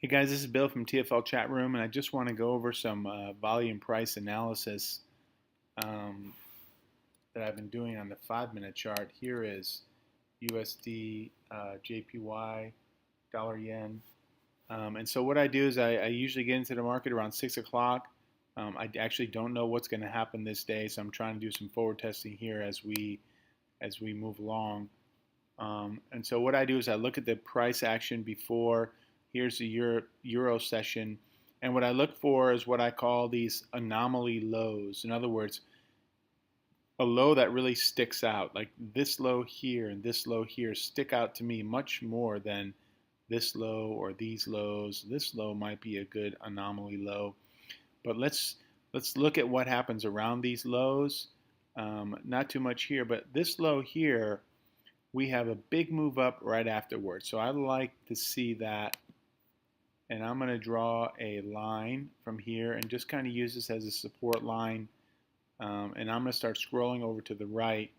Hey guys, this is Bill from TFL Chat Room, and I just want to go over some volume price analysis um, that I've been doing on the 5-minute chart. Here is USD, JPY, dollar yen. And so what I do is I usually get into the market around 6 o'clock. I actually don't know what's going to happen this day, so I'm trying to do some forward testing here as we move along. And so what I do is I look at the price action before. Here's the Euro session. And what I look for is what I call these anomaly lows. In other words, a low that really sticks out. Like this low here and this low here stick out to me much more than this low or these lows. This low might be a good anomaly low. But let's look at what happens around these lows. Not too much here, but this low here, we have a big move up right afterwards. So I like to see that. And I'm going to draw a line from here and just kind of use this as a support line. And I'm going to start scrolling over to the right,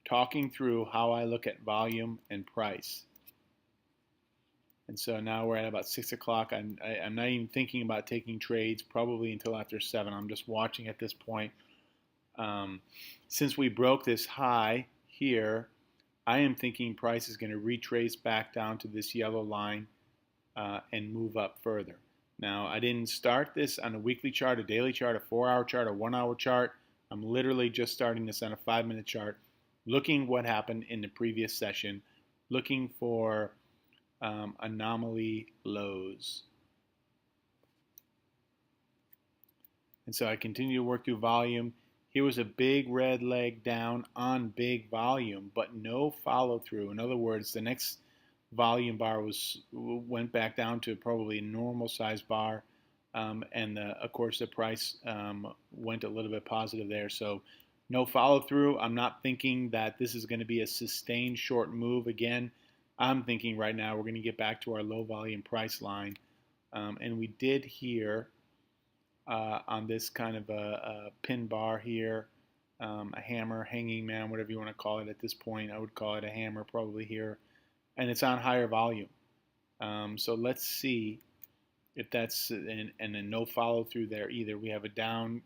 talking through how I look at volume and price. And so now we're at about 6 o'clock. I'm not even thinking about taking trades probably until after 7. I'm just watching at this point. Since we broke this high here, I am thinking price is going to retrace back down to this yellow line and move up further. Now, I didn't start this on a weekly chart, a daily chart, a 4-hour chart, a 1-hour chart. I'm literally just starting this on a 5-minute chart, looking what happened in the previous session, looking for anomaly lows. And so I continue to work through volume. Here was a big red leg down on big volume, but no follow through. In other words, the next volume bar went back down to probably a normal size bar, and of course the price went a little bit positive there. So no follow through. I'm not thinking that this is going to be a sustained short move again. I'm thinking right now we're going to get back to our low volume price line, and we did here on this kind of a pin bar here, a hammer, hanging man, whatever you want to call it at this point. I would call it a hammer probably here. And it's on higher volume. So let's see if that's, and then no follow through there either. We have a down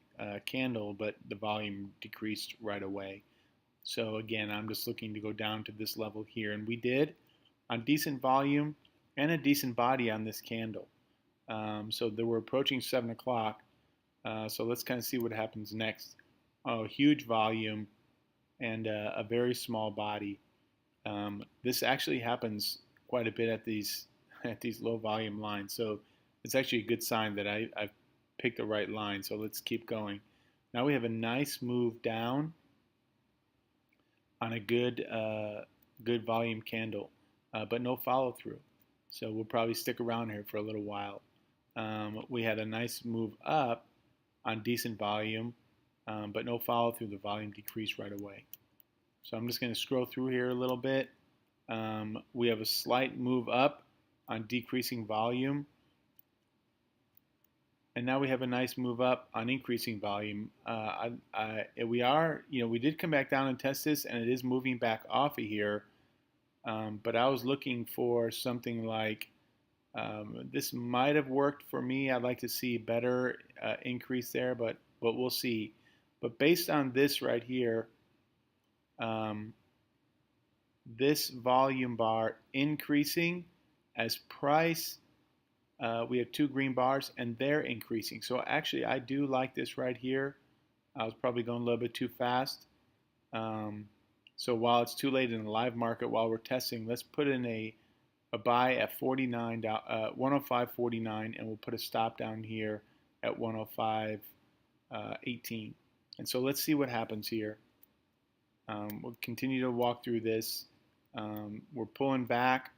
candle, but the volume decreased right away. So again, I'm just looking to go down to this level here. And we did on decent volume and a decent body on this candle. So we're approaching 7 o'clock. So let's kind of see what happens next. Oh, huge volume and a very small body. This actually happens quite a bit at these low volume lines, so it's actually a good sign that I've picked the right line. So let's keep going. Now we have a nice move down on a good volume candle, but no follow through. So we'll probably stick around here for a little while. We had a nice move up on decent volume, but no follow through. The volume decreased right away. So I'm just going to scroll through here a little bit. We have a slight move up on decreasing volume. And now we have a nice move up on increasing volume. We did come back down and test this, and it is moving back off of here. But I was looking for something like, this might have worked for me. I'd like to see better increase there, but we'll see. But based on this right here, this volume bar increasing as price, we have 2 green bars and they're increasing. So actually I do like this right here. I was probably going a little bit too fast. So while it's too late in the live market, while we're testing, let's put in a buy at 105.49, and we'll put a stop down here at 105.18. And so let's see what happens here. We'll continue to walk through this. We're pulling back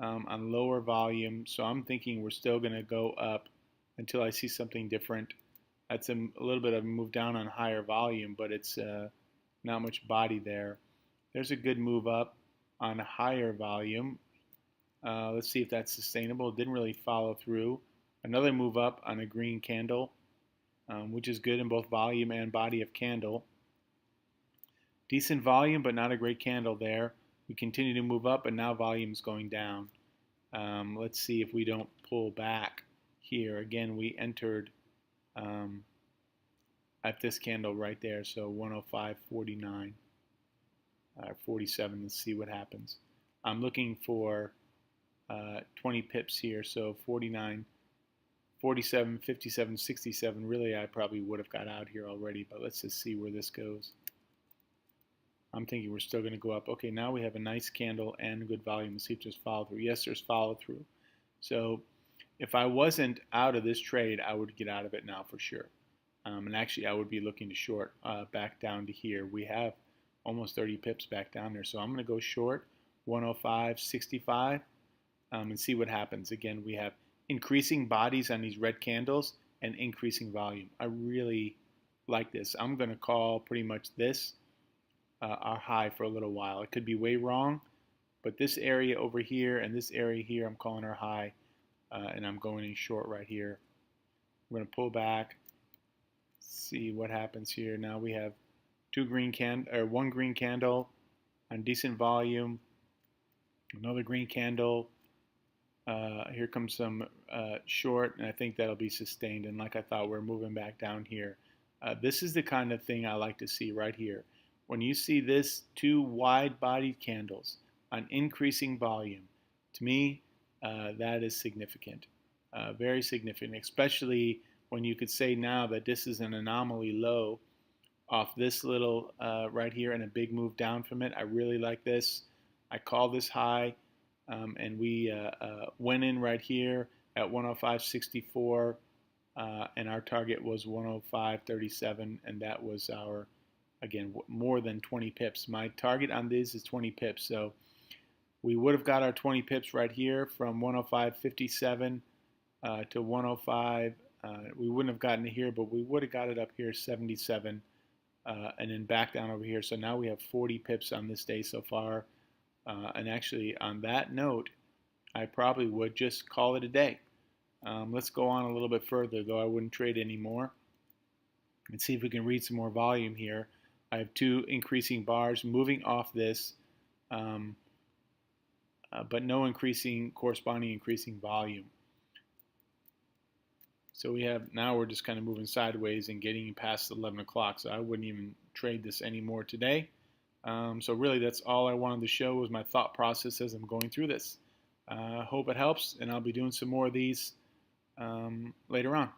on lower volume, so I'm thinking we're still going to go up until I see something different. That's a little bit of a move down on higher volume, but it's not much body there. There's a good move up on higher volume. Let's see if that's sustainable. It didn't really follow through. Another move up on a green candle, which is good in both volume and body of candle. Decent volume, but not a great candle there. We continue to move up, and now volume is going down. Let's see if we don't pull back here. Again, we entered at this candle right there, so 105.49 or 47. Let's see what happens. I'm looking for 20 pips here, so 49, 47, 57, 67. Really, I probably would have got out here already, but let's just see where this goes. I'm thinking we're still going to go up. Okay, now we have a nice candle and good volume. Let's see if there's follow through. Yes, there's follow through. So if I wasn't out of this trade, I would get out of it now for sure. And actually, I would be looking to short back down to here. We have almost 30 pips back down there. So I'm going to go short 105.65 and see what happens. Again, we have increasing bodies on these red candles and increasing volume. I really like this. I'm going to call pretty much this our high for a little while. It could be way wrong, but this area over here and this area here, I'm calling our high, and I'm going in short right here. I'm going to pull back, see what happens here. Now we have one green candle on decent volume, another green candle. Here comes some short, and I think that'll be sustained. And like I thought, we're moving back down here. This is the kind of thing I like to see right here. When you see this two wide-bodied candles on increasing volume, to me, that is significant, very significant, especially when you could say now that this is an anomaly low off this little right here and a big move down from it. I really like this. I call this high, and we went in right here at 105.64, and our target was 105.37, and that was our, again, more than 20 pips. My target on this is 20 pips, so we would have got our 20 pips right here from 105.57 to 105. We wouldn't have gotten it here, but we would have got it up here 77, and then back down over here. So now we have 40 pips on this day so far. And actually, on that note, I probably would just call it a day. Let's go on a little bit further, though I wouldn't trade anymore. And see if we can read some more volume here. I have two increasing bars moving off this, but no corresponding increasing volume. So we have, now we're just kind of moving sideways and getting past 11 o'clock, so I wouldn't even trade this anymore today. So really that's all I wanted to show was my thought process as I'm going through this. Hope it helps, and I'll be doing some more of these later on.